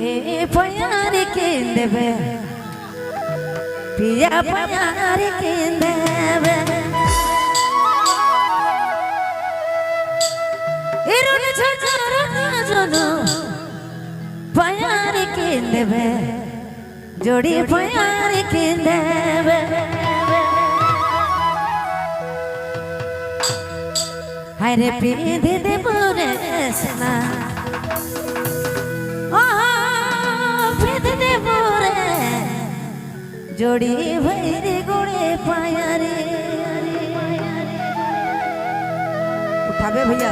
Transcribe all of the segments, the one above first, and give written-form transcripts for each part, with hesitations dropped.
प्यार के देवे पिया प्यार के देवे इरुन छजरो प्यार के देवे जोड़ी प्यार के देवे हरे पी दे पूरे सना जोड़ी भैरे गोड़े पाया रे उठावे भैया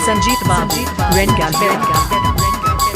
संजीत बाबू रेन गैलरी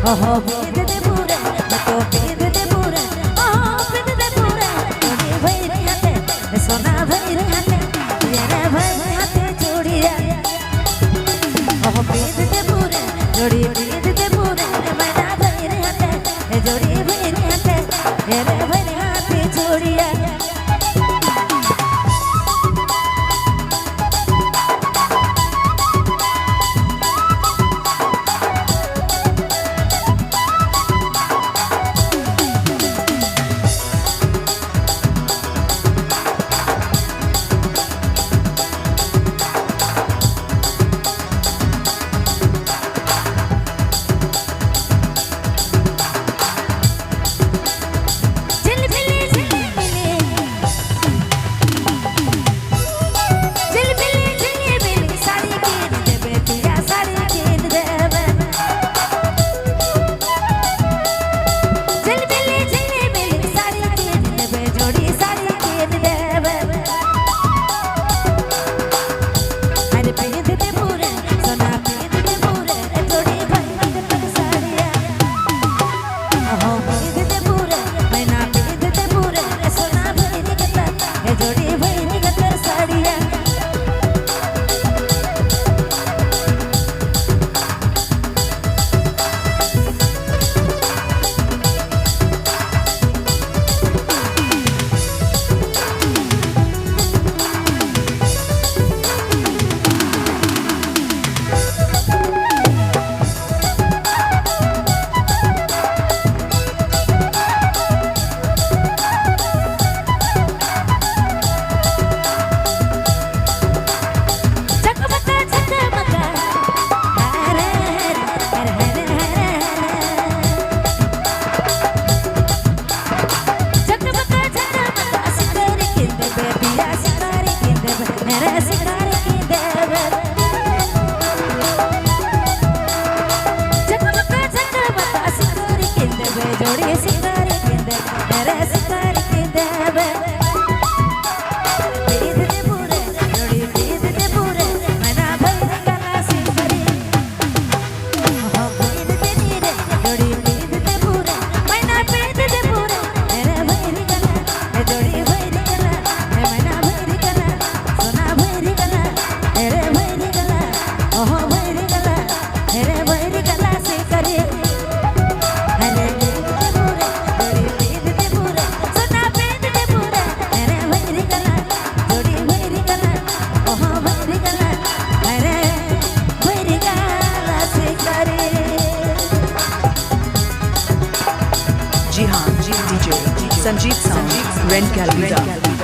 Oh, beat the pura, to beat the pura, oh, beat the pura, Jodi bhaire hate, sona bhaire hate, yara bhaire hate chodiya. Oh, beat the pura, Jodi beat the pura, maina bhaire hate, Jodi bhaire hate, yara bhaire hate chodiya. जोड़ी सिंगारी किंदे मेरे सिंगारी किंदे पीद दे पूरे जोड़ी पीद दे पूरे मना भैर गला सिंगारी पीद दे नीरे जोड़ी पीद दे पूरे मना पीद दे पूरे मेरे भैर गला जोड़ी भैर गला मना भैर गला सोना भैर गला मेरे भैर गला ओहो भैर गला मेरे भैर गला सिंगारी अरे पीद दे पूरे जोड़ी पीद दे पूरे सोना पीद दे पूरे मेरे भैर गला जोड़ी भैर गला ओहो भैर गला मेरे भैर गला सिंगारी जी हाँ, DJ Sanjeev Sound, Rent Gallery.